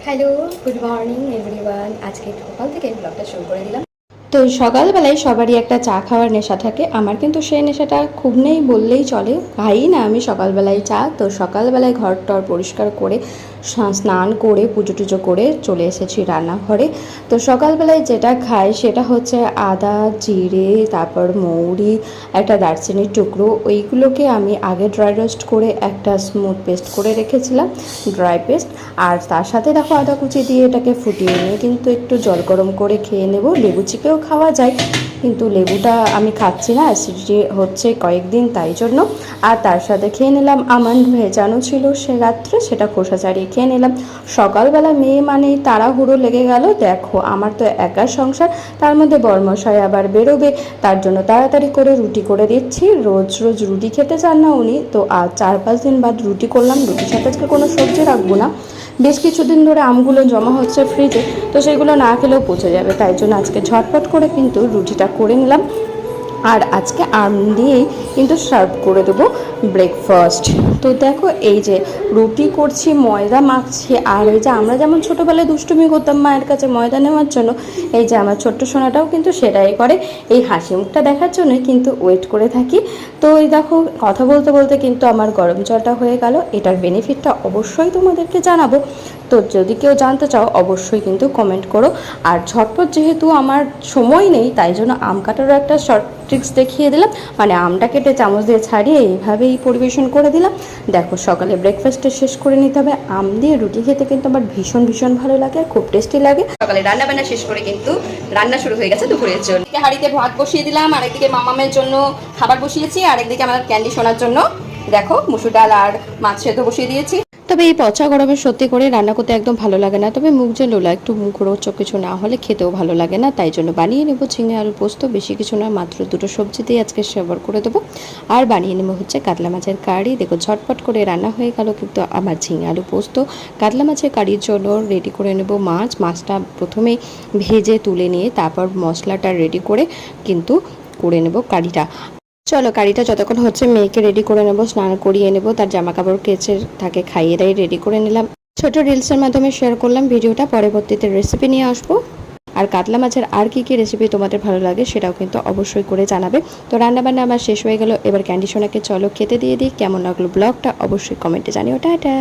Hello, good morning everyone. আজকে সকাল থেকে ব্লগটা শুরু করে দিলাম। তো সকালবেলায় সবারই একটা চা খাওয়ার নেশা থাকে। আমার কিন্তু সেই নেশাটা খুব নেই বললেই চলে। খাই না আমি সকালবেলায় চা। তো সকালবেলায় ঘর টর পরিষ্কার করে স্নান করে পুজো টুজো করে চলে এসেছি রান্নাঘরে। তো সকালবেলায় যেটা খাই সেটা হচ্ছে আদা, জিরে, তারপর মৌরি, একটা দারচিনির টুকরো, ওইগুলোকে আমি আগে ড্রাই রোস্ট করে একটা স্মুথ পেস্ট করে রেখেছিলাম, ড্রাই পেস্ট। আর তার সাথে দেখো আদা কুচি দিয়ে এটাকে ফুটিয়ে নিয়ে কিন্তু একটু জল গরম করে খেয়ে নেব। লেবু চিপেও খাওয়া যায়, কিন্তু লেবুটা আমি খাচ্ছি না, অ্যাসিডিটি হচ্ছে কয়েকদিন, তাই জন্য। আর তার সাথে খেয়ে নিলাম আমন্ড, ভেজানো ছিল সে রাত্রে, সেটা খোসা ছাড়িয়ে খেয়ে নিলাম। সকালবেলা মেয়ে মানেই তাড়াহুড়ো লেগে গেল। দেখো আমার তো একার সংসার, তার মধ্যে বরমশাই আবার বেরোবে, তার জন্য তাড়াতাড়ি করে রুটি করে দিচ্ছি। রোজ রোজ রুটি খেতে চান না উনি, তো আজ 4-5 দিন বাদ রুটি করলাম। রুটির সাথে আজকে কোনো সবজি রাখবো না। বেশ কিছুদিন ধরে আমগুলো জমা হচ্ছে ফ্রিজে, তো সেগুলো না খেলেও পচে যাবে, তাই জন্য আজকে ঝটপট করে কিন্তু রুটিটা করে নিলাম। আর আজকে আম দিয়েই কিন্তু সার্ভ করে দেবো ব্রেকফাস্ট। তো দেখো এই যে রুটি করছি, ময়দা মাখছি, আর এই যে আমরা যেমন ছোটোবেলায় দুষ্টুমি করতাম মায়ের কাছে ময়দা নেওয়ার জন্য, এই যে আমার ছোট্ট সোনাটাও কিন্তু সেটাই করে। এই হাসি মুখটা দেখার জন্যই কিন্তু ওয়েট করে থাকি। তো এই দেখো কথা বলতে বলতে কিন্তু আমার গরম জলটা হয়ে গেল। এটার বেনিফিটটা অবশ্যই তোমাদেরকে জানাবো। তো যদি কেউ জানতে চাও অবশ্যই কিন্তু কমেন্ট করো। আর ঝটপট যেহেতু আমার সময় নেই, তাই জন্য আম কাটারও একটা শর্ট ট্রিক্স দেখিয়ে দিলাম। মানে আমটা কেটে চামচ দিয়ে ছাড়িয়ে এইভাবেই পরিবেশন করে দিলাম। দেখো সকালে ব্রেকফাস্টে শেষ করে নিতে হবে। আম দিয়ে রুটি খেতে কিন্তু আমার ভীষণ ভীষণ ভালো লাগে, খুব টেস্টি লাগে। সকালে রান্না বান্না শেষ করে কিন্তু রান্না শুরু হয়ে গেছে দুপুরের জন্য। হাঁড়িতে ভাত বসিয়ে দিলাম, আরেকদিকে মামামের জন্য খাবার বসিয়েছি, আরেকদিকে আমার ক্যান্ডি শোনার জন্য দেখো মুসুর ডাল আর মাছ সেদ্ধ বসিয়ে দিয়েছি। তবে এই পচা গরমে সত্যি করে রান্না করতে একদম ভালো লাগে না। তবে মুখ যে লোলা, একটু মুখরোচক কিছু না হলে খেতেও ভালো লাগে না, তাই জন্য বানিয়ে নেবো ঝিঙে আলু পোস্ত। বেশি কিছু না, মাত্র দুটো সবজি দিয়ে আজকে সেবর করে দেবো। আর বানিয়ে নেবো হচ্ছে কাতলা মাছের কারি। দেখো ঝটপট করে রান্না হয়ে গেল কিন্তু আমার ঝিঙে আলু পোস্ত। কাতলা মাছের কারির জন্য রেডি করে নেব মাছটা প্রথমেই ভেজে তুলে নিয়ে তারপর মশলাটা রেডি করে কিন্তু করে নেব কারিটা। চলো কারিটা যতক্ষণ হচ্ছে মেয়েকে রেডি করে নেবো, স্নান করিয়ে নেবো, তার জামা কাপড় কেচে তাকে খাইয়ে দাইয়ে রেডি করে নিলাম। ছোট রিলসের মাধ্যমে শেয়ার করলাম ভিডিওটা, পরবর্তীতে রেসিপি নিয়ে আসবো। আর কাতলা মাছের আর কি রেসিপি তোমাদের ভালো লাগে সেটাও কিন্তু অবশ্যই করে জানাবে। তো রান্নাবান্না আমার শেষ হয়ে গেল, এবার ক্যান্ডি সোনাকে চলো খেতে দিয়ে দিই। কেমন লাগলো ব্লগটা অবশ্যই কমেন্টে জানিও। টাটা।